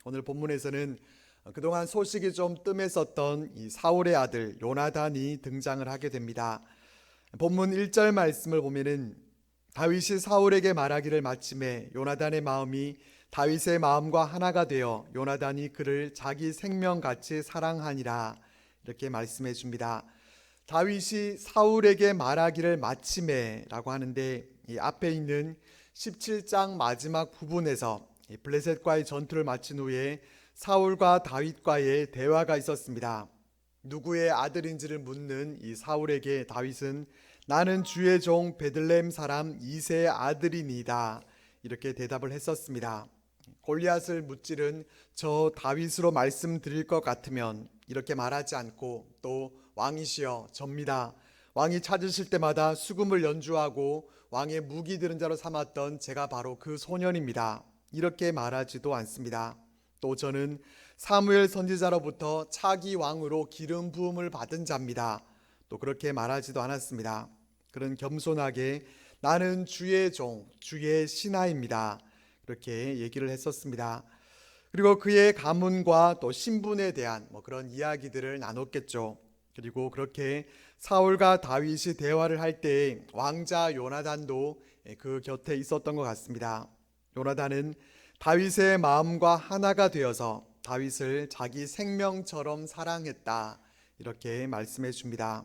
오늘 본문에서는 그동안 소식이 좀 뜸했었던 이 사울의 아들 요나단이 등장을 하게 됩니다. 본문 1절 말씀을 보면은 다윗이 사울에게 말하기를 마침에 요나단의 마음이 다윗의 마음과 하나가 되어 요나단이 그를 자기 생명같이 사랑하니라, 이렇게 말씀해 줍니다. 다윗이 사울에게 말하기를 마침에라고 하는데, 이 앞에 있는 17장 마지막 부분에서 블레셋과의 전투를 마친 후에 사울과 다윗과의 대화가 있었습니다. 누구의 아들인지를 묻는 이 사울에게 다윗은 나는 주의 종 베들레헴 사람 이새의 아들이니이다, 이렇게 대답을 했었습니다. 골리앗을 무찌른 저 다윗으로 말씀드릴 것 같으면 이렇게 말하지 않고 또 왕이시여 접니다, 왕이 찾으실 때마다 수금을 연주하고 왕의 무기 들은 자로 삼았던 제가 바로 그 소년입니다, 이렇게 말하지도 않습니다. 또 저는 사무엘 선지자로부터 차기 왕으로 기름 부음을 받은 자입니다, 또 그렇게 말하지도 않았습니다. 그런 겸손하게 나는 주의 종, 주의 신하입니다, 그렇게 얘기를 했었습니다. 그리고 그의 가문과 또 신분에 대한 그런 이야기들을 나눴겠죠. 그리고 그렇게 사울과 다윗이 대화를 할 때 왕자 요나단도 그 곁에 있었던 것 같습니다. 요나단은 다윗의 마음과 하나가 되어서 다윗을 자기 생명처럼 사랑했다, 이렇게 말씀해 줍니다.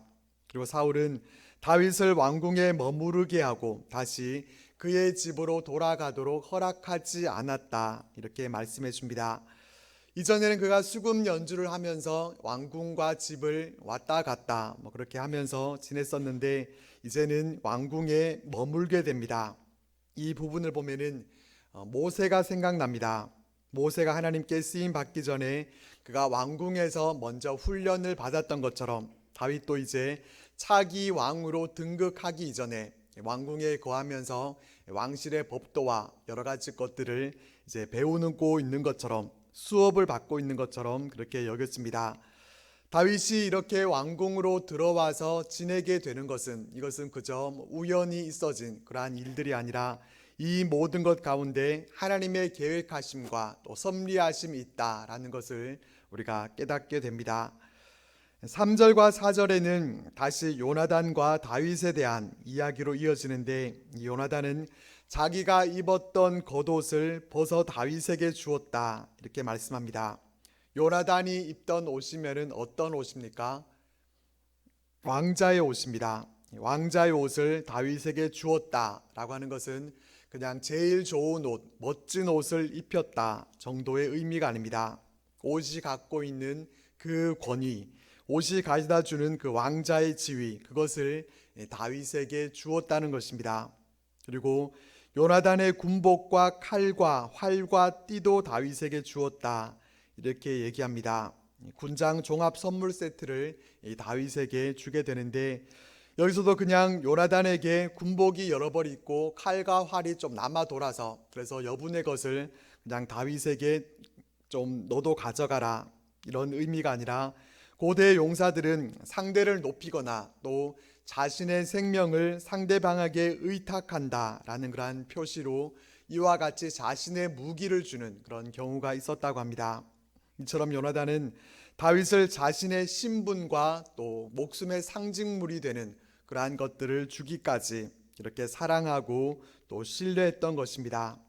그리고 사울은 다윗을 왕궁에 머무르게 하고 다시 그의 집으로 돌아가도록 허락하지 않았다, 이렇게 말씀해 줍니다. 이전에는 그가 수금 연주를 하면서 왕궁과 집을 왔다 갔다 그렇게 하면서 지냈었는데 이제는 왕궁에 머물게 됩니다. 이 부분을 보면은 모세가 생각납니다. 모세가 하나님께 쓰임 받기 전에 그가 왕궁에서 먼저 훈련을 받았던 것처럼 다윗도 이제 차기 왕으로 등극하기 이전에 왕궁에 거하면서 왕실의 법도와 여러 가지 것들을 이제 배우고 있는 것처럼, 수업을 받고 있는 것처럼 그렇게 여겼습니다. 다윗이 이렇게 왕궁으로 들어와서 지내게 되는 것은, 이것은 그저 우연히 있어진 그러한 일들이 아니라 이 모든 것 가운데 하나님의 계획하심과 또 섭리하심이 있다라는 것을 우리가 깨닫게 됩니다. 3절과 4절에는 다시 요나단과 다윗에 대한 이야기로 이어지는데, 요나단은 자기가 입었던 겉옷을 벗어 다윗에게 주었다, 이렇게 말씀합니다. 요나단이 입던 옷이면은 어떤 옷입니까? 왕자의 옷입니다. 왕자의 옷을 다윗에게 주었다라고 하는 것은 그냥 제일 좋은 옷, 멋진 옷을 입혔다 정도의 의미가 아닙니다. 옷이 갖고 있는 그 권위, 옷이 가져다 주는 그 왕자의 지위, 그것을 다윗에게 주었다는 것입니다. 그리고 요나단의 군복과 칼과 활과 띠도 다윗에게 주었다, 이렇게 얘기합니다. 군장 종합 선물 세트를 다윗에게 주게 되는데, 여기서도 그냥 요나단에게 군복이 여러 벌 있고 칼과 활이 좀 남아 돌아서 그래서 여분의 것을 그냥 다윗에게 좀 너도 가져가라, 이런 의미가 아니라 고대 용사들은 상대를 높이거나 또 자신의 생명을 상대방에게 의탁한다라는 그러한 표시로 이와 같이 자신의 무기를 주는 그런 경우가 있었다고 합니다. 이처럼 요나단은 다윗을 자신의 신분과 또 목숨의 상징물이 되는 그러한 것들을 주기까지 이렇게 사랑하고 또 신뢰했던 것입니다.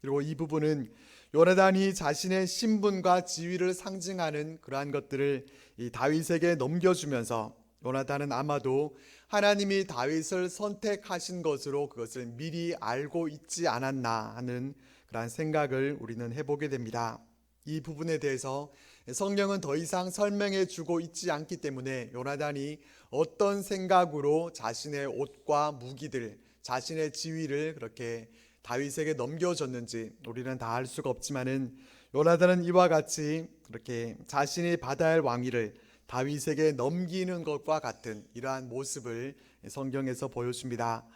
그리고 이 부분은 요나단이 자신의 신분과 지위를 상징하는 그러한 것들을 이 다윗에게 넘겨주면서 요나단은 아마도 하나님이 다윗을 선택하신 것으로 그것을 미리 알고 있지 않았나 하는 그러한 생각을 우리는 해보게 됩니다. 이 부분에 대해서 성경은 더 이상 설명해 주고 있지 않기 때문에 요나단이 어떤 생각으로 자신의 옷과 무기들, 자신의 지위를 그렇게 다윗에게 넘겨줬는지 우리는 다 알 수가 없지만은, 요나단은 이와 같이 그렇게 자신이 받아야 할 왕위를 다윗에게 넘기는 것과 같은 이러한 모습을 성경에서 보여줍니다.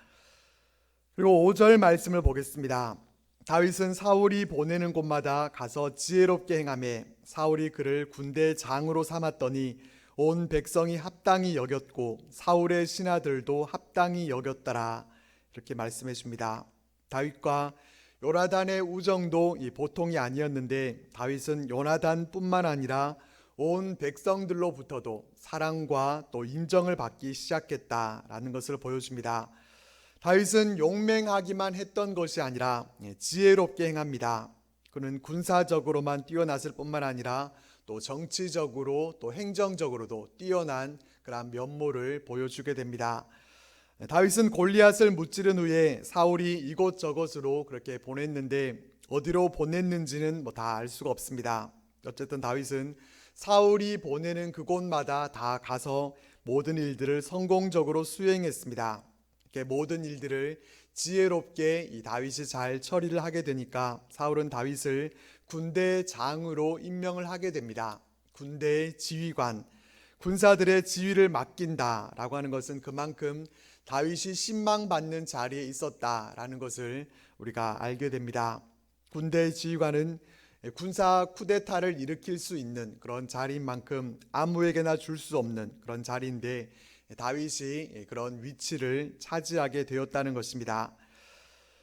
그리고 5절 말씀을 보겠습니다. 다윗은 사울이 보내는 곳마다 가서 지혜롭게 행하며 사울이 그를 군대 장으로 삼았더니 온 백성이 합당히 여겼고 사울의 신하들도 합당히 여겼더라, 이렇게 말씀해 줍니다. 다윗과 요나단의 우정도 이 보통이 아니었는데 다윗은 요나단뿐만 아니라 온 백성들로부터도 사랑과 또 인정을 받기 시작했다라는 것을 보여줍니다. 다윗은 용맹하기만 했던 것이 아니라 지혜롭게 행합니다. 그는 군사적으로만 뛰어났을 뿐만 아니라 또 정치적으로 또 행정적으로도 뛰어난 그런 면모를 보여주게 됩니다. 다윗은 골리앗을 무찌른 후에 사울이 이곳저곳으로 그렇게 보냈는데 어디로 보냈는지는 다 알 수가 없습니다. 어쨌든 다윗은 사울이 보내는 그곳마다 다 가서 모든 일들을 성공적으로 수행했습니다. 이렇게 모든 일들을 지혜롭게 이 다윗이 잘 처리를 하게 되니까 사울은 다윗을 군대 장으로 임명을 하게 됩니다. 군대의 지휘관, 군사들의 지휘를 맡긴다라고 하는 것은 그만큼 다윗이 신망받는 자리에 있었다라는 것을 우리가 알게 됩니다. 군대의 지휘관은 군사 쿠데타를 일으킬 수 있는 그런 자리인 만큼 아무에게나 줄 수 없는 그런 자리인데 다윗이 그런 위치를 차지하게 되었다는 것입니다.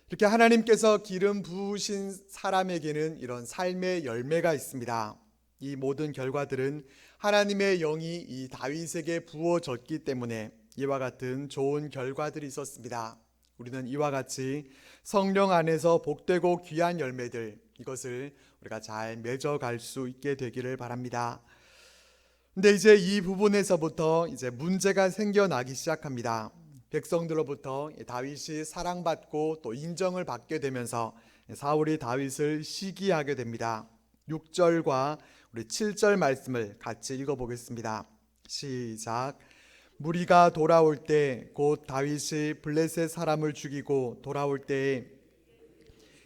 이렇게 하나님께서 기름 부으신 사람에게는 이런 삶의 열매가 있습니다. 이 모든 결과들은 하나님의 영이 이 다윗에게 부어졌기 때문에 이와 같은 좋은 결과들이 있었습니다. 우리는 이와 같이 성령 안에서 복되고 귀한 열매들, 이것을 우리가 잘 맺어갈 수 있게 되기를 바랍니다. 근데 이제 이 부분에서부터 이제 문제가 생겨나기 시작합니다. 백성들로부터 다윗이 사랑받고 또 인정을 받게 되면서 사울이 다윗을 시기하게 됩니다. 6절과 우리 7절 말씀을 같이 읽어보겠습니다. 시작. 무리가 돌아올 때 곧 다윗이 블레셋 사람을 죽이고 돌아올 때에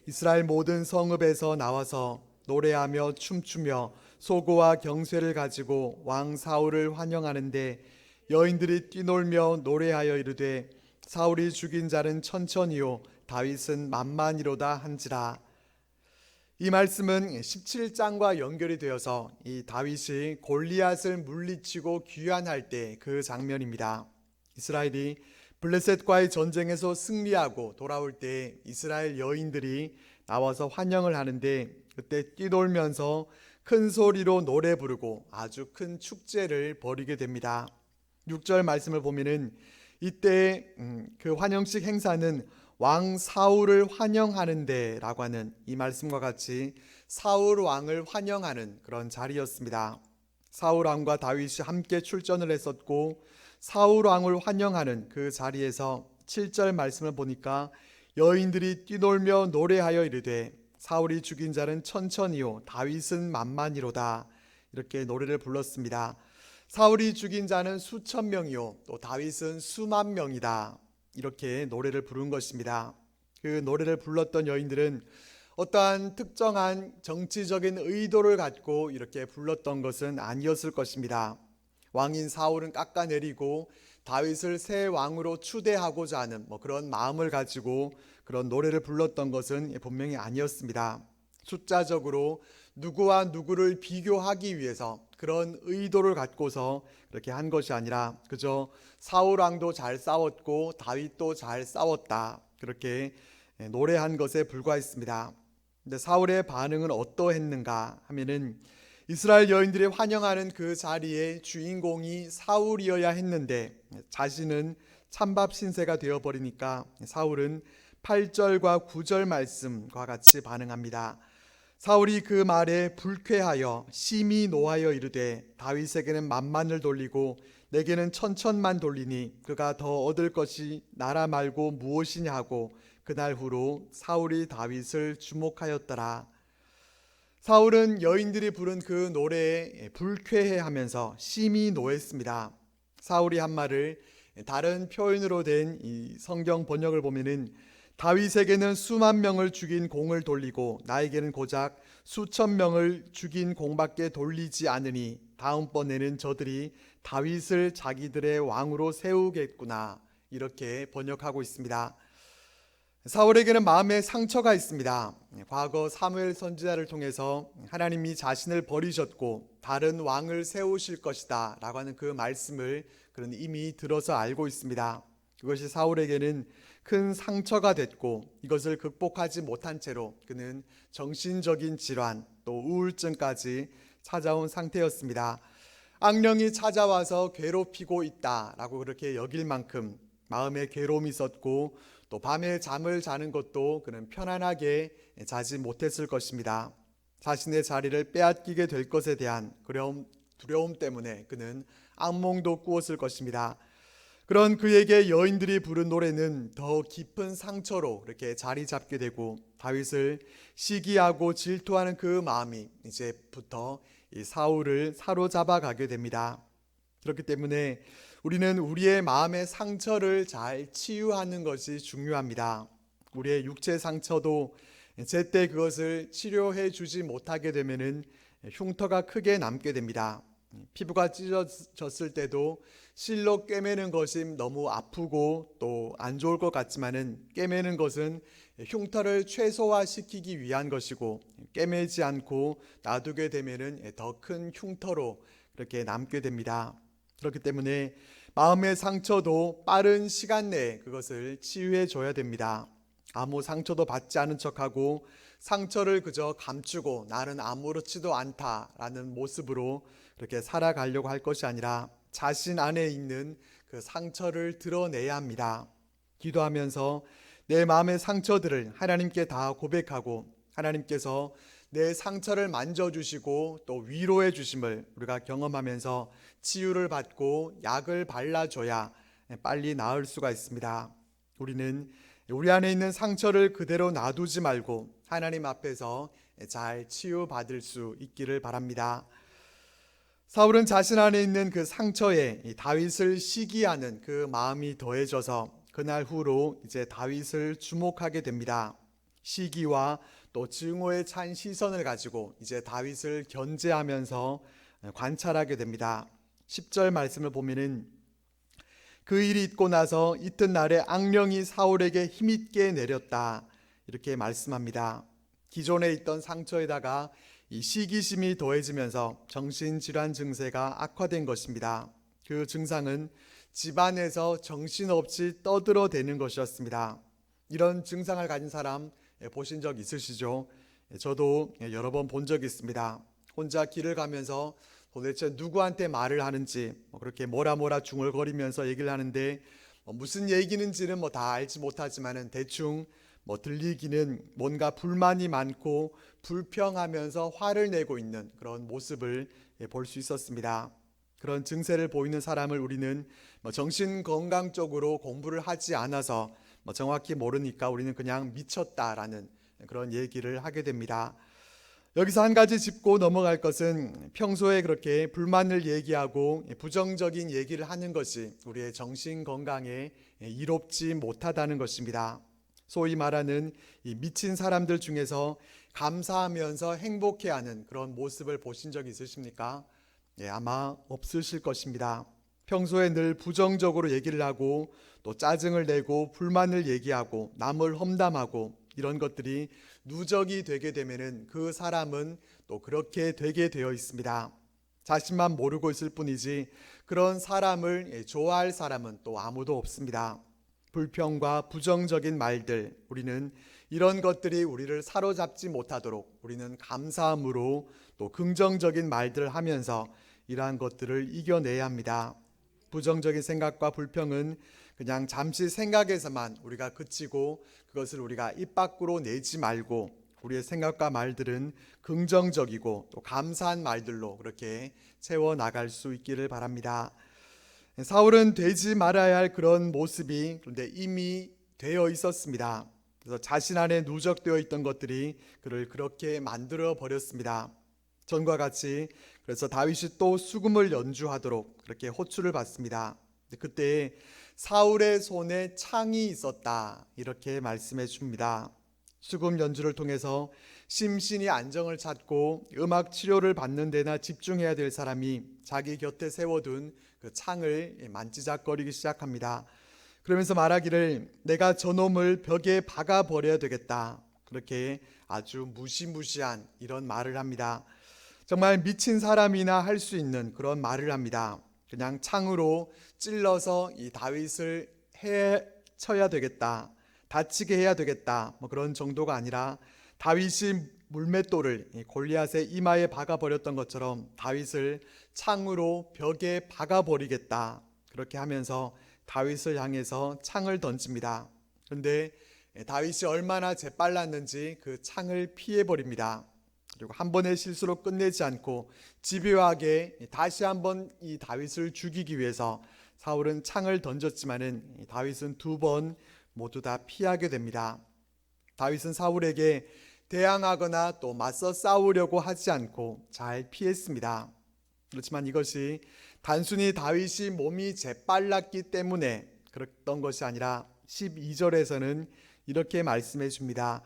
이스라엘 모든 성읍에서 나와서 노래하며 춤추며 소고와 경쇠를 가지고 왕 사울을 환영하는데 여인들이 뛰놀며 노래하여 이르되 사울이 죽인 자는 천천히요 다윗은 만만이로다 한지라. 이 말씀은 17장과 연결이 되어서 이 다윗이 골리앗을 물리치고 귀환할 때 그 장면입니다. 이스라엘이 블레셋과의 전쟁에서 승리하고 돌아올 때 이스라엘 여인들이 나와서 환영을 하는데 그때 뛰놀면서 큰 소리로 노래 부르고 아주 큰 축제를 벌이게 됩니다. 6절 말씀을 보면은 이때 그 환영식 행사는 왕 사울을 환영하는데 라고 하는 이 말씀과 같이 사울 왕을 환영하는 그런 자리였습니다. 사울 왕과 다윗이 함께 출전을 했었고 사울 왕을 환영하는 그 자리에서 7절 말씀을 보니까 여인들이 뛰놀며 노래하여 이르되 사울이 죽인 자는 천천히요 다윗은 만만이로다, 이렇게 노래를 불렀습니다. 사울이 죽인 자는 수천 명이요 또 다윗은 수만 명이다, 이렇게 노래를 부른 것입니다. 그 노래를 불렀던 여인들은 어떠한 특정한 정치적인 의도를 갖고 이렇게 불렀던 것은 아니었을 것입니다. 왕인 사울은 깎아내리고 다윗을 새 왕으로 추대하고자 하는 그런 마음을 가지고 그런 노래를 불렀던 것은 분명히 아니었습니다. 숫자적으로 누구와 누구를 비교하기 위해서 그런 의도를 갖고서 그렇게 한 것이 아니라 그저 사울 왕도 잘 싸웠고 다윗도 잘 싸웠다, 그렇게 노래한 것에 불과했습니다. 근데 사울의 반응은 어떠했는가 하면은 이스라엘 여인들이 환영하는 그 자리에 주인공이 사울이어야 했는데 자신은 찬밥 신세가 되어버리니까 사울은 8절과 9절 말씀과 같이 반응합니다. 사울이 그 말에 불쾌하여 심히 노하여 이르되 다윗에게는 만만을 돌리고 내게는 천천만 돌리니 그가 더 얻을 것이 나라 말고 무엇이냐 하고 그날 후로 사울이 다윗을 주목하였더라. 사울은 여인들이 부른 그 노래에 불쾌해하면서 심히 노했습니다. 사울이 한 말을 다른 표현으로 된 이 성경 번역을 보면은 다윗에게는 수만 명을 죽인 공을 돌리고 나에게는 고작 수천 명을 죽인 공밖에 돌리지 않으니 다음번에는 저들이 다윗을 자기들의 왕으로 세우겠구나, 이렇게 번역하고 있습니다. 사울에게는 마음에 상처가 있습니다. 과거 사무엘 선지자를 통해서 하나님이 자신을 버리셨고 다른 왕을 세우실 것이다 라고 하는 그 말씀을 그는 이미 들어서 알고 있습니다. 그것이 사울에게는 큰 상처가 됐고 이것을 극복하지 못한 채로 그는 정신적인 질환 또 우울증까지 찾아온 상태였습니다. 악령이 찾아와서 괴롭히고 있다라고 그렇게 여길 만큼 마음에 괴로움이 있었고 또 밤에 잠을 자는 것도 그는 편안하게 자지 못했을 것입니다. 자신의 자리를 빼앗기게 될 것에 대한 두려움 때문에 그는 악몽도 꾸었을 것입니다. 그런 그에게 여인들이 부른 노래는 더 깊은 상처로 이렇게 자리 잡게 되고 다윗을 시기하고 질투하는 그 마음이 이제부터 이 사울을 사로잡아 가게 됩니다. 그렇기 때문에 우리는 우리의 마음의 상처를 잘 치유하는 것이 중요합니다. 우리의 육체 상처도 제때 그것을 치료해 주지 못하게 되면은 흉터가 크게 남게 됩니다. 피부가 찢어졌을 때도 실로 꿰매는 것이 너무 아프고 또 안 좋을 것 같지만은 꿰매는 것은 흉터를 최소화시키기 위한 것이고 꿰매지 않고 놔두게 되면은 더 큰 흉터로 그렇게 남게 됩니다. 그렇기 때문에 마음의 상처도 빠른 시간 내에 그것을 치유해 줘야 됩니다. 아무 상처도 받지 않은 척하고 상처를 그저 감추고 나는 아무렇지도 않다라는 모습으로 그렇게 살아가려고 할 것이 아니라 자신 안에 있는 그 상처를 드러내야 합니다. 기도하면서 내 마음의 상처들을 하나님께 다 고백하고 하나님께서 내 상처를 만져주시고 또 위로해 주심을 우리가 경험하면서 치유를 받고 약을 발라줘야 빨리 나을 수가 있습니다. 우리는 우리 안에 있는 상처를 그대로 놔두지 말고 하나님 앞에서 잘 치유받을 수 있기를 바랍니다. 사울은 자신 안에 있는 그 상처에 다윗을 시기하는 그 마음이 더해져서 그날 후로 이제 다윗을 주목하게 됩니다. 시기와 또 증오에 찬 시선을 가지고 이제 다윗을 견제하면서 관찰하게 됩니다. 10절 말씀을 보면은 그 일이 있고 나서 이튿날에 악령이 사울에게 힘있게 내렸다 이렇게 말씀합니다. 기존에 있던 상처에다가 이 시기심이 더해지면서 정신질환 증세가 악화된 것입니다. 그 증상은 집안에서 정신없이 떠들어대는 것이었습니다. 이런 증상을 가진 사람 보신 적 있으시죠? 저도 여러 번 본 적이 있습니다. 혼자 길을 가면서 도대체 누구한테 말을 하는지 그렇게 뭐라 중얼거리면서 얘기를 하는데 무슨 얘기는지는 다 알지 못하지만은 대충 들리기는 뭔가 불만이 많고 불평하면서 화를 내고 있는 그런 모습을 볼 수 있었습니다. 그런 증세를 보이는 사람을 우리는 정신건강 쪽으로 공부를 하지 않아서 정확히 모르니까 우리는 그냥 미쳤다라는 그런 얘기를 하게 됩니다. 여기서 한 가지 짚고 넘어갈 것은 평소에 그렇게 불만을 얘기하고 부정적인 얘기를 하는 것이 우리의 정신건강에 이롭지 못하다는 것입니다. 소위 말하는 이 미친 사람들 중에서 감사하면서 행복해하는 그런 모습을 보신 적 있으십니까? 아마 없으실 것입니다. 평소에 늘 부정적으로 얘기를 하고 또 짜증을 내고 불만을 얘기하고 남을 험담하고 이런 것들이 누적이 되게 되면은 그 사람은 또 그렇게 되게 되어 있습니다. 자신만 모르고 있을 뿐이지 그런 사람을 좋아할 사람은 또 아무도 없습니다. 불평과 부정적인 말들, 우리는 이런 것들이 우리를 사로잡지 못하도록 우리는 감사함으로 또 긍정적인 말들을 하면서 이러한 것들을 이겨내야 합니다. 부정적인 생각과 불평은 그냥 잠시 생각에서만 우리가 그치고 그것을 우리가 입 밖으로 내지 말고 우리의 생각과 말들은 긍정적이고 또 감사한 말들로 그렇게 채워나갈 수 있기를 바랍니다. 사울은 되지 말아야 할 그런 모습이 그런데 이미 되어 있었습니다. 그래서 자신 안에 누적되어 있던 것들이 그를 그렇게 만들어 버렸습니다. 전과 같이 그래서 다윗이 또 수금을 연주하도록 그렇게 호출을 받습니다. 그때 사울의 손에 창이 있었다 이렇게 말씀해 줍니다. 수금 연주를 통해서 심신이 안정을 찾고 음악 치료를 받는 데나 집중해야 될 사람이 자기 곁에 세워둔 그 창을 만지작거리기 시작합니다. 그러면서 말하기를 내가 저놈을 벽에 박아버려야 되겠다. 그렇게 아주 무시무시한 이런 말을 합니다. 정말 미친 사람이나 할 수 있는 그런 말을 합니다. 그냥 창으로 찔러서 이 다윗을 쳐야 되겠다, 다치게 해야 되겠다, 그런 정도가 아니라 다윗이 물맷돌을 골리앗의 이마에 박아버렸던 것처럼 다윗을 창으로 벽에 박아버리겠다, 그렇게 하면서 다윗을 향해서 창을 던집니다. 그런데 다윗이 얼마나 재빨랐는지 그 창을 피해버립니다. 그리고 한 번의 실수로 끝내지 않고 집요하게 다시 한번 이 다윗을 죽이기 위해서 사울은 창을 던졌지만은 다윗은 두 번 모두 다 피하게 됩니다. 다윗은 사울에게 대항하거나 또 맞서 싸우려고 하지 않고 잘 피했습니다. 그렇지만 이것이 단순히 다윗이 몸이 재빨랐기 때문에 그랬던 것이 아니라 12절에서는 이렇게 말씀해 줍니다.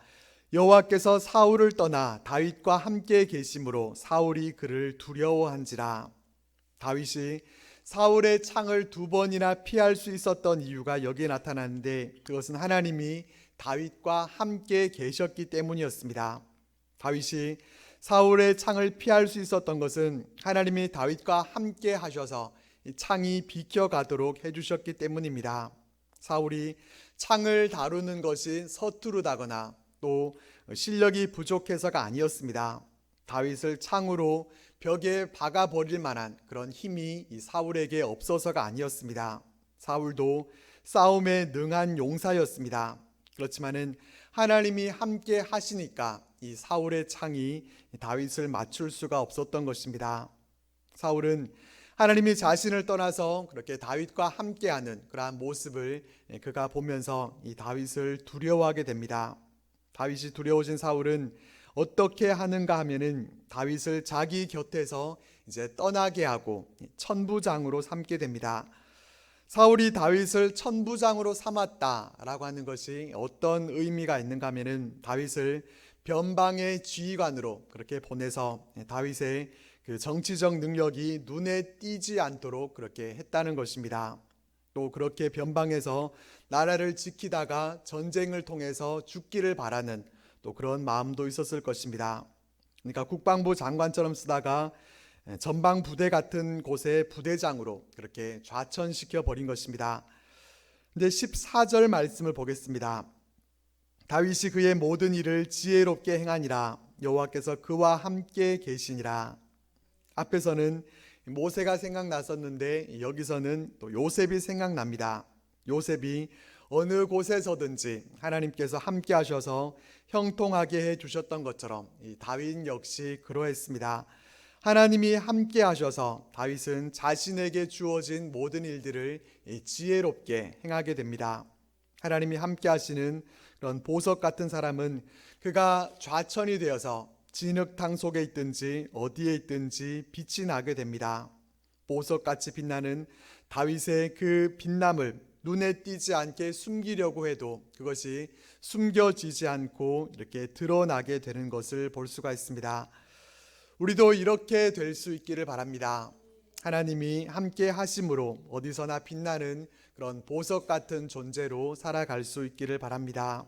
여호와께서 사울을 떠나 다윗과 함께 계심으로 사울이 그를 두려워한지라. 다윗이 사울의 창을 두 번이나 피할 수 있었던 이유가 여기에 나타나는데, 그것은 하나님이 다윗과 함께 계셨기 때문이었습니다. 다윗이 사울의 창을 피할 수 있었던 것은 하나님이 다윗과 함께 하셔서 이 창이 비켜가도록 해주셨기 때문입니다. 사울이 창을 다루는 것이 서투르다거나 또 실력이 부족해서가 아니었습니다. 다윗을 창으로 벽에 박아버릴 만한 그런 힘이 이 사울에게 없어서가 아니었습니다. 사울도 싸움에 능한 용사였습니다. 그렇지만은 하나님이 함께 하시니까 이 사울의 창이 다윗을 맞출 수가 없었던 것입니다. 사울은 하나님이 자신을 떠나서 그렇게 다윗과 함께하는 그러한 모습을 그가 보면서 이 다윗을 두려워하게 됩니다. 다윗이 두려워진 사울은 어떻게 하는가 하면은 다윗을 자기 곁에서 이제 떠나게 하고 천부장으로 삼게 됩니다. 사울이 다윗을 천부장으로 삼았다라고 하는 것이 어떤 의미가 있는가 하면은 다윗을 변방의 지휘관으로 그렇게 보내서 다윗의 그 정치적 능력이 눈에 띄지 않도록 그렇게 했다는 것입니다. 또 그렇게 변방에서 나라를 지키다가 전쟁을 통해서 죽기를 바라는 또 그런 마음도 있었을 것입니다. 그러니까 국방부 장관처럼 쓰다가 전방 부대 같은 곳의 부대장으로 그렇게 좌천시켜 버린 것입니다. 근데 14절 말씀을 보겠습니다. 다윗이 그의 모든 일을 지혜롭게 행하니라, 여호와께서 그와 함께 계시니라. 앞에서는 모세가 생각났었는데 여기서는 또 요셉이 생각납니다. 요셉이 어느 곳에서든지 하나님께서 함께 하셔서 형통하게 해주셨던 것처럼 이 다윗 역시 그러했습니다. 하나님이 함께 하셔서 다윗은 자신에게 주어진 모든 일들을 지혜롭게 행하게 됩니다. 하나님이 함께 하시는 그런 보석 같은 사람은 그가 좌천이 되어서 진흙탕 속에 있든지 어디에 있든지 빛이 나게 됩니다. 보석같이 빛나는 다윗의 그 빛남을 눈에 띄지 않게 숨기려고 해도 그것이 숨겨지지 않고 이렇게 드러나게 되는 것을 볼 수가 있습니다. 우리도 이렇게 될 수 있기를 바랍니다. 하나님이 함께 하심으로 어디서나 빛나는 그런 보석 같은 존재로 살아갈 수 있기를 바랍니다.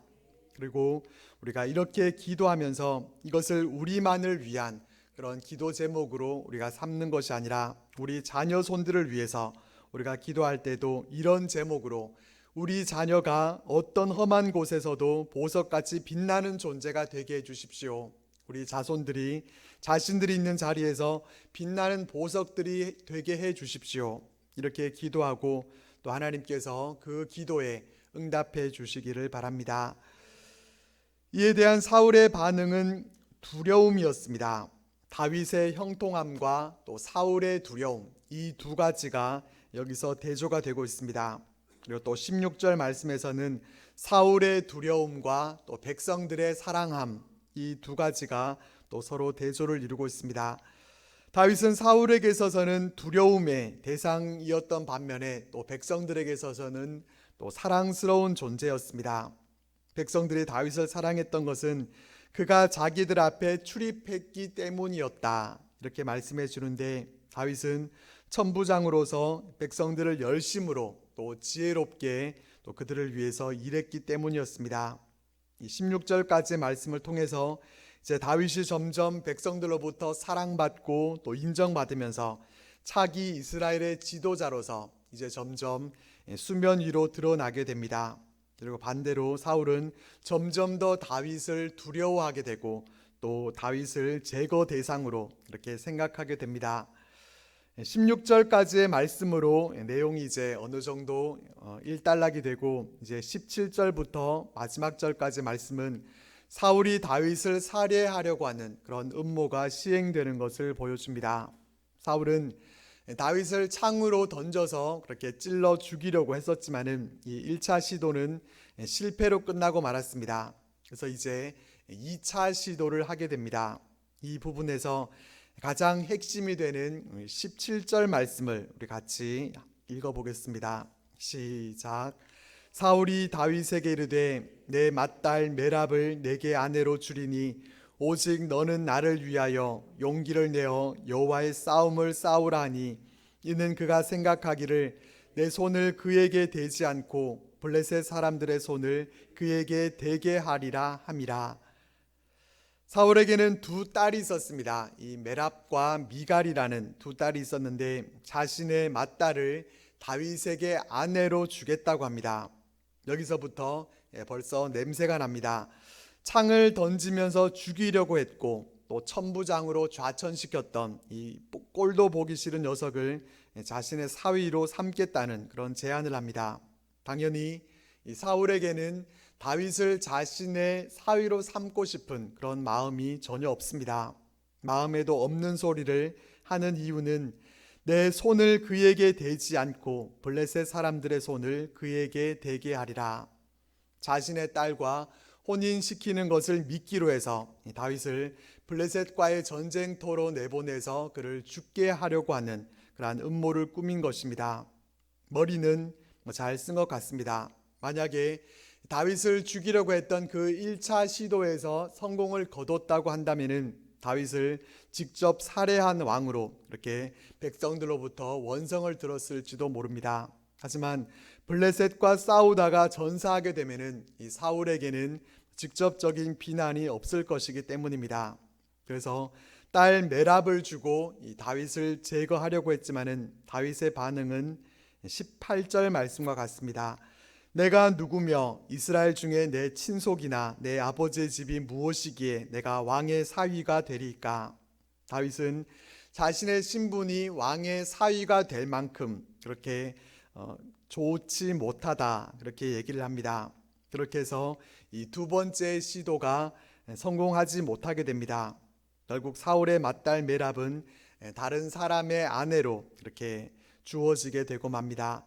그리고 우리가 이렇게 기도하면서 이것을 우리만을 위한 그런 기도 제목으로 우리가 삼는 것이 아니라 우리 자녀 손들을 위해서 우리가 기도할 때도 이런 제목으로 우리 자녀가 어떤 험한 곳에서도 보석같이 빛나는 존재가 되게 해주십시오. 우리 자손들이 자신들이 있는 자리에서 빛나는 보석들이 되게 해주십시오. 이렇게 기도하고 또 하나님께서 그 기도에 응답해 주시기를 바랍니다. 이에 대한 사울의 반응은 두려움이었습니다. 다윗의 형통함과 또 사울의 두려움, 이 두 가지가 여기서 대조가 되고 있습니다. 그리고 또 16절 말씀에서는 사울의 두려움과 또 백성들의 사랑함, 이 두 가지가 또 서로 대조를 이루고 있습니다. 다윗은 사울에게 있어서는 두려움의 대상이었던 반면에 또 백성들에게 있어서는 또 사랑스러운 존재였습니다. 백성들이 다윗을 사랑했던 것은 그가 자기들 앞에 출입했기 때문이었다, 이렇게 말씀해 주는데, 다윗은 천부장으로서 백성들을 열심으로 또 지혜롭게 또 그들을 위해서 일했기 때문이었습니다. 이 16절까지의 말씀을 통해서 이제 다윗이 점점 백성들로부터 사랑받고 또 인정받으면서 차기 이스라엘의 지도자로서 이제 점점 수면 위로 드러나게 됩니다. 그리고 반대로 사울은 점점 더 다윗을 두려워하게 되고 또 다윗을 제거 대상으로 이렇게 생각하게 됩니다. 16절까지의 말씀으로 내용이 이제 어느 정도 일단락이 되고 이제 17절부터 마지막 절까지 말씀은 사울이 다윗을 살해하려고 하는 그런 음모가 시행되는 것을 보여줍니다. 사울은 다윗을 창으로 던져서 그렇게 찔러 죽이려고 했었지만은 이 1차 시도는 실패로 끝나고 말았습니다. 그래서 이제 2차 시도를 하게 됩니다. 이 부분에서 가장 핵심이 되는 17절 말씀을 우리 같이 읽어보겠습니다. 시작. 사울이 다윗에게 이르되 내 맏딸 메랍을 내게 아내로 주리니 오직 너는 나를 위하여 용기를 내어 여호와의 싸움을 싸우라 하니 이는 그가 생각하기를 내 손을 그에게 대지 않고 블레셋 사람들의 손을 그에게 대게 하리라 함이라. 사울에게는 두 딸이 있었습니다. 이 메랍과 미갈이라는 두 딸이 있었는데 자신의 맏딸을 다윗에게 아내로 주겠다고 합니다. 여기서부터 벌써 냄새가 납니다. 창을 던지면서 죽이려고 했고 또 천부장으로 좌천시켰던 이 꼴도 보기 싫은 녀석을 자신의 사위로 삼겠다는 그런 제안을 합니다. 당연히 이 사울에게는 다윗을 자신의 사위로 삼고 싶은 그런 마음이 전혀 없습니다. 마음에도 없는 소리를 하는 이유는 내 손을 그에게 대지 않고 블레셋 사람들의 손을 그에게 대게 하리라. 자신의 딸과 혼인시키는 것을 미끼로 해서 다윗을 블레셋과의 전쟁터로 내보내서 그를 죽게 하려고 하는 그러한 음모를 꾸민 것입니다. 머리는 잘 쓴 것 같습니다. 만약에 다윗을 죽이려고 했던 그 1차 시도에서 성공을 거뒀다고 한다면은 다윗을 직접 살해한 왕으로 이렇게 백성들로부터 원성을 들었을지도 모릅니다. 하지만 블레셋과 싸우다가 전사하게 되면은 이 사울에게는 직접적인 비난이 없을 것이기 때문입니다. 그래서 딸 메랍을 주고 이 다윗을 제거하려고 했지만은 다윗의 반응은 18절 말씀과 같습니다. 내가 누구며 이스라엘 중에 내 친속이나 내 아버지의 집이 무엇이기에 내가 왕의 사위가 되리까? 다윗은 자신의 신분이 왕의 사위가 될 만큼 그렇게 좋지 못하다 그렇게 얘기를 합니다. 그렇게 해서 이 두 번째 시도가 성공하지 못하게 됩니다. 결국 사울의 맏딸 메랍은 다른 사람의 아내로 이렇게 주어지게 되고 맙니다.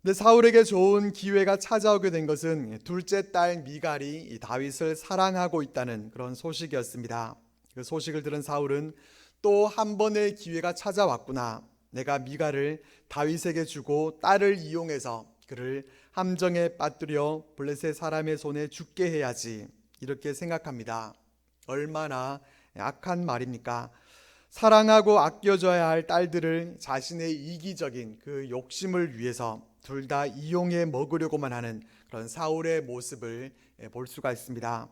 근데 사울에게 좋은 기회가 찾아오게 된 것은 둘째 딸 미갈이 다윗을 사랑하고 있다는 그런 소식이었습니다. 그 소식을 들은 사울은 또 한 번의 기회가 찾아왔구나. 내가 미갈을 다윗에게 주고 딸을 이용해서 그를 함정에 빠뜨려 블레셋 사람의 손에 죽게 해야지. 이렇게 생각합니다. 얼마나 악한 말입니까? 사랑하고 아껴줘야 할 딸들을 자신의 이기적인 그 욕심을 위해서 둘 다 이용해 먹으려고만 하는 그런 사울의 모습을 볼 수가 있습니다.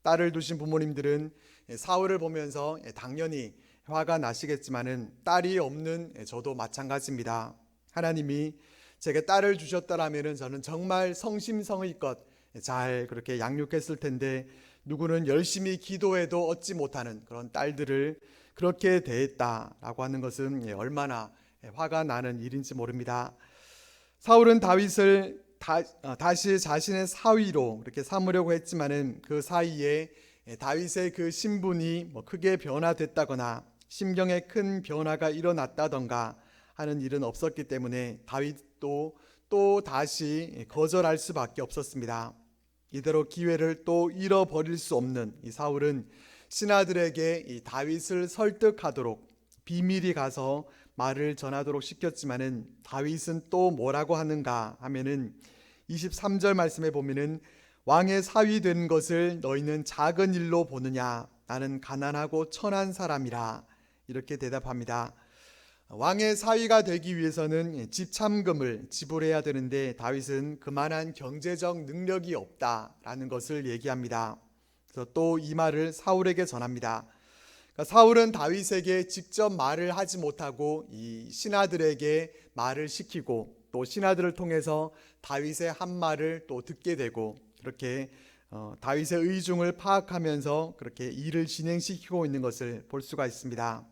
딸을 두신 부모님들은 사울을 보면서 당연히 화가 나시겠지만은 딸이 없는 저도 마찬가지입니다. 하나님이 제게 딸을 주셨더라면은 저는 정말 성심성의껏 잘 그렇게 양육했을 텐데 누구는 열심히 기도해도 얻지 못하는 그런 딸들을 그렇게 대했다라고 하는 것은 얼마나 화가 나는 일인지 모릅니다. 사울은 다윗을 다시 자신의 사위로 이렇게 삼으려고 했지만은 그 사이에 다윗의 그 신분이 크게 변화됐다거나 심경에 큰 변화가 일어났다던가 하는 일은 없었기 때문에 다윗도 또 다시 거절할 수밖에 없었습니다. 이대로 기회를 또 잃어버릴 수 없는 이 사울은 신하들에게 이 다윗을 설득하도록 비밀이 가서 말을 전하도록 시켰지만은 다윗은 또 뭐라고 하는가 하면은 23절 말씀에 보면은 왕의 사위 된 것을 너희는 작은 일로 보느냐? 나는 가난하고 천한 사람이라. 이렇게 대답합니다. 왕의 사위가 되기 위해서는 집참금을 지불해야 되는데 다윗은 그만한 경제적 능력이 없다라는 것을 얘기합니다. 그래서 또 이 말을 사울에게 전합니다. 그러니까 사울은 다윗에게 직접 말을 하지 못하고 이 신하들에게 말을 시키고 또 신하들을 통해서 다윗의 한 말을 또 듣게 되고 그렇게 다윗의 의중을 파악하면서 그렇게 일을 진행시키고 있는 것을 볼 수가 있습니다.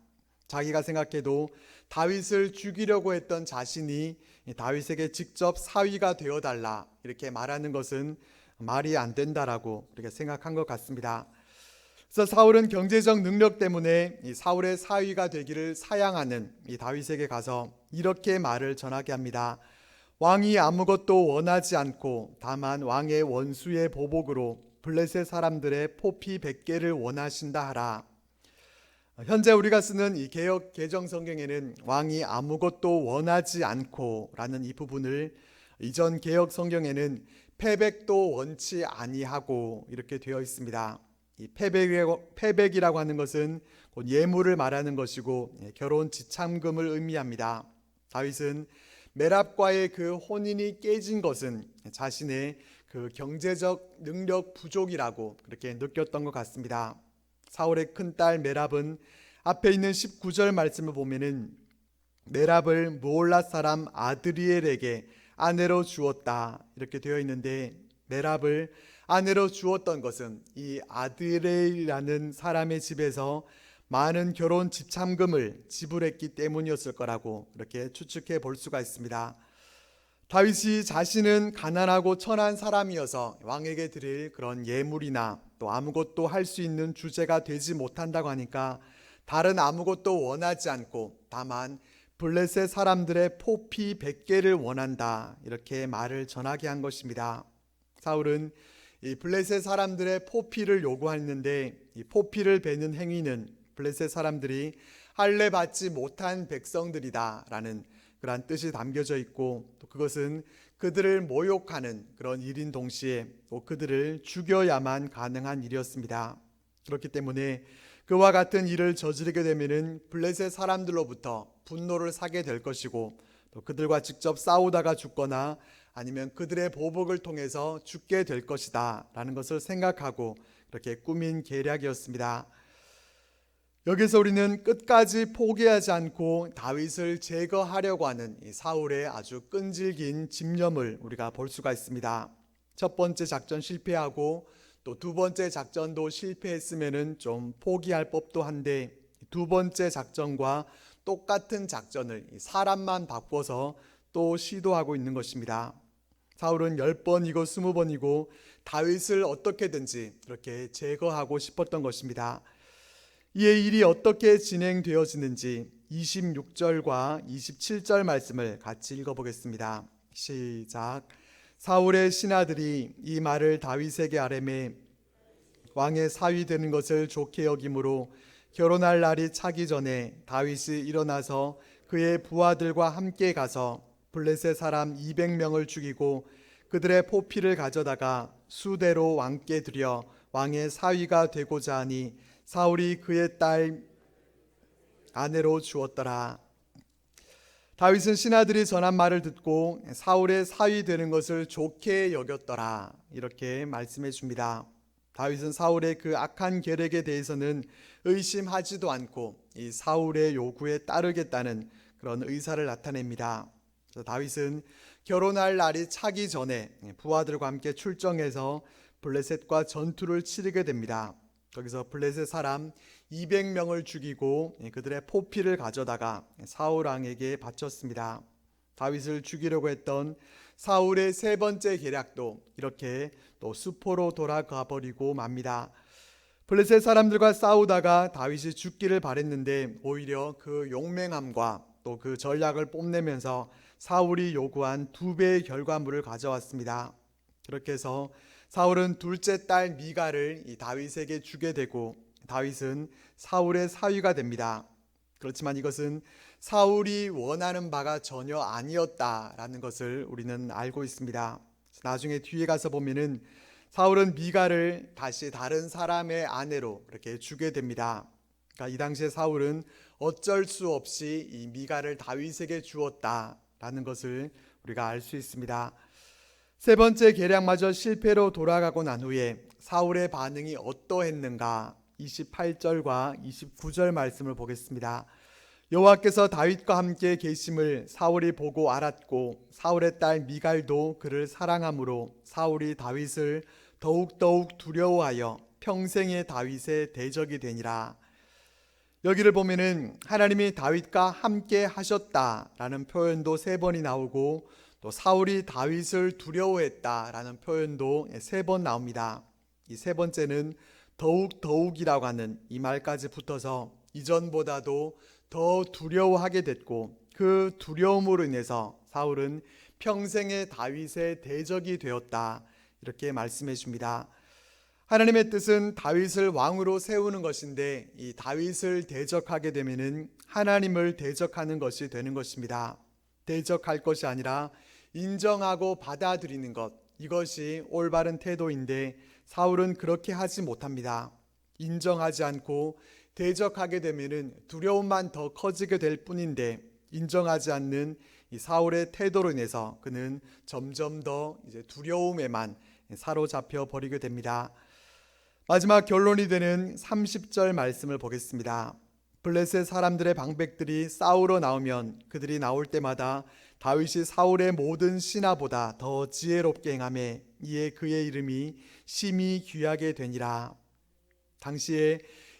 자기가 생각해도 다윗을 죽이려고 했던 자신이 다윗에게 직접 사위가 되어달라 이렇게 말하는 것은 말이 안 된다라고 그렇게 생각한 것 같습니다. 그래서 사울은 경제적 능력 때문에 이 사울의 사위가 되기를 사양하는 이 다윗에게 가서 이렇게 말을 전하게 합니다. 왕이 아무것도 원하지 않고 다만 왕의 원수의 보복으로 블레셋 사람들의 포피 100개를 원하신다 하라. 현재 우리가 쓰는 이 개역 개정 성경에는 왕이 아무것도 원하지 않고 라는 이 부분을 이전 개역 성경에는 패백도 원치 아니하고 이렇게 되어 있습니다. 이 패백이라고 하는 것은 곧 예물을 말하는 것이고 결혼 지참금을 의미합니다. 다윗은 메랍과의 그 혼인이 깨진 것은 자신의 그 경제적 능력 부족이라고 그렇게 느꼈던 것 같습니다. 사울의 큰딸 메랍은 앞에 있는 19절 말씀을 보면은 메랍을 무올라 사람 아드리엘에게 아내로 주었다 이렇게 되어 있는데, 메랍을 아내로 주었던 것은 이 아드리엘이라는 사람의 집에서 많은 결혼 지참금을 지불했기 때문이었을 거라고 그렇게 추측해 볼 수가 있습니다. 다윗이 자신은 가난하고 천한 사람이어서 왕에게 드릴 그런 예물이나 또 아무것도 할 수 있는 주제가 되지 못한다고 하니까 다른 아무것도 원하지 않고 다만 블레셋 사람들의 포피 100개를 원한다 이렇게 말을 전하게 한 것입니다. 사울은 이 블레셋 사람들의 포피를 요구했는데 이 포피를 베는 행위는 블레셋 사람들이 할례 받지 못한 백성들이다 라는 그러한 뜻이 담겨져 있고, 또 그것은 그들을 모욕하는 그런 일인 동시에 또 그들을 죽여야만 가능한 일이었습니다. 그렇기 때문에 그와 같은 일을 저지르게 되면은 블레셋 사람들로부터 분노를 사게 될 것이고, 또 그들과 직접 싸우다가 죽거나 아니면 그들의 보복을 통해서 죽게 될 것이다 라는 것을 생각하고 그렇게 꾸민 계략이었습니다. 여기서 우리는 끝까지 포기하지 않고 다윗을 제거하려고 하는 이 사울의 아주 끈질긴 집념을 우리가 볼 수가 있습니다. 첫 번째 작전 실패하고 또 두 번째 작전도 실패했으면은 좀 포기할 법도 한데, 두 번째 작전과 똑같은 작전을 사람만 바꿔서 또 시도하고 있는 것입니다. 사울은 10번이고 20번이고 다윗을 어떻게든지 그렇게 제거하고 싶었던 것입니다. 이에 일이 어떻게 진행되어지는지 26절과 27절 말씀을 같이 읽어보겠습니다. 시작. 사울의 신하들이 이 말을 다윗에게 아뢰매 왕의 사위 되는 것을 좋게 여김으로 결혼할 날이 차기 전에 다윗이 일어나서 그의 부하들과 함께 가서 블레셋 사람 200명을 죽이고 그들의 포피를 가져다가 수대로 왕께 드려 왕의 사위가 되고자 하니 사울이 그의 딸 아내로 주었더라. 다윗은 신하들이 전한 말을 듣고 사울의 사위 되는 것을 좋게 여겼더라 이렇게 말씀해 줍니다. 다윗은 사울의 그 악한 계략에 대해서는 의심하지도 않고 이 사울의 요구에 따르겠다는 그런 의사를 나타냅니다. 다윗은 결혼할 날이 차기 전에 부하들과 함께 출정해서 블레셋과 전투를 치르게 됩니다. 거기서 블레셋 사람 200명을 죽이고 그들의 포피를 가져다가 사울 왕에게 바쳤습니다. 다윗을 죽이려고 했던 사울의 세 번째 계략도 이렇게 또 수포로 돌아가 버리고 맙니다. 블레셋 사람들과 싸우다가 다윗이 죽기를 바랬는데 오히려 그 용맹함과 또 그 전략을 뽐내면서 사울이 요구한 2배의 결과물을 가져왔습니다. 그렇게 해서 사울은 둘째 딸 미갈을 이 다윗에게 주게 되고 다윗은 사울의 사위가 됩니다. 그렇지만 이것은 사울이 원하는 바가 전혀 아니었다라는 것을 우리는 알고 있습니다. 나중에 뒤에 가서 보면은 사울은 미갈을 다시 다른 사람의 아내로 이렇게 주게 됩니다. 그러니까 이 당시에 사울은 어쩔 수 없이 이 미갈을 다윗에게 주었다라는 것을 우리가 알 수 있습니다. 세 번째 계략마저 실패로 돌아가고 난 후에 사울의 반응이 어떠했는가 28절과 29절 말씀을 보겠습니다. 여호와께서 다윗과 함께 계심을 사울이 보고 알았고 사울의 딸 미갈도 그를 사랑하므로 사울이 다윗을 더욱더욱 두려워하여 평생의 다윗의 대적이 되니라. 여기를 보면은 하나님이 다윗과 함께 하셨다라는 표현도 3번이 나오고 또 사울이 다윗을 두려워했다라는 표현도 3번 나옵니다. 이 3번째는 더욱이라고 하는 이 말까지 붙어서 이전보다도 더 두려워하게 됐고 그 두려움으로 인해서 사울은 평생의 다윗의 대적이 되었다, 이렇게 말씀해 줍니다. 하나님의 뜻은 다윗을 왕으로 세우는 것인데 이 다윗을 대적하게 되면은 하나님을 대적하는 것이 되는 것입니다. 대적할 것이 아니라 인정하고 받아들이는 것, 이것이 올바른 태도인데 사울은 그렇게 하지 못합니다. 인정하지 않고 대적하게 되면은 두려움만 더 커지게 될 뿐인데 인정하지 않는 이 사울의 태도로 인해서 그는 점점 더 이제 두려움에만 사로잡혀 버리게 됩니다. 마지막 결론이 되는 30절 말씀을 보겠습니다. 블레셋 사람들의 방백들이 싸우러 나오면 그들이 나올 때마다 다윗이 사울의 모든 신하보다 더 지혜롭게 행하매 이에 그의 이름이 심히 귀하게 되니라. 당시에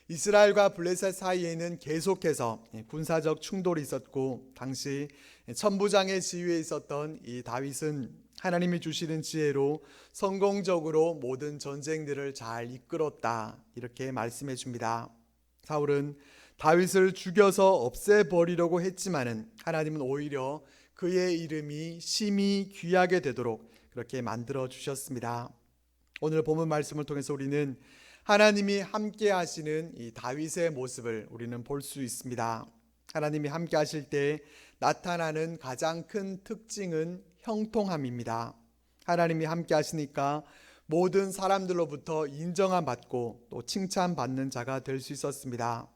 이스라엘과 블레셋 사이에는 계속해서 군사적 충돌이 있었고 당시 천부장의 지위에 있었던 이 다윗은 하나님이 주시는 지혜로 성공적으로 모든 전쟁들을 잘 이끌었다, 이렇게 말씀해 줍니다. 사울은 다윗을 죽여서 없애버리려고 했지만은 하나님은 오히려 그의 이름이 심히 귀하게 되도록 그렇게 만들어 주셨습니다. 오늘 본문 말씀을 통해서 우리는 하나님이 함께 하시는 이 다윗의 모습을 우리는 볼 수 있습니다. 하나님이 함께 하실 때 나타나는 가장 큰 특징은 형통함입니다. 하나님이 함께 하시니까 모든 사람들로부터 인정함 받고 또 칭찬받는 자가 될 수 있었습니다.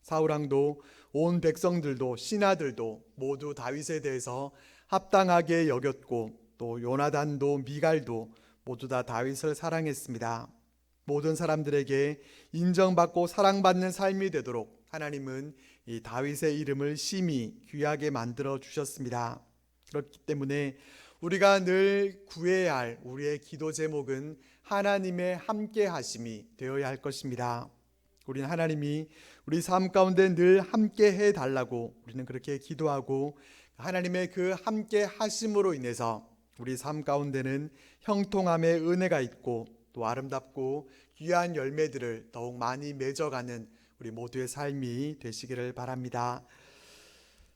사울왕도 온 백성들도 신하들도 모두 다윗에 대해서 합당하게 여겼고 또 요나단도 미갈도 모두 다 다윗을 사랑했습니다. 모든 사람들에게 인정받고 사랑받는 삶이 되도록 하나님은 이 다윗의 이름을 심히 귀하게 만들어 주셨습니다. 그렇기 때문에 우리가 늘 구해야 할 우리의 기도 제목은 하나님의 함께 하심이 되어야 할 것입니다. 우리는 하나님이 우리 삶 가운데 늘 함께 해달라고 우리는 그렇게 기도하고 하나님의 그 함께 하심으로 인해서 우리 삶 가운데는 형통함의 은혜가 있고 또 아름답고 귀한 열매들을 더욱 많이 맺어가는 우리 모두의 삶이 되시기를 바랍니다.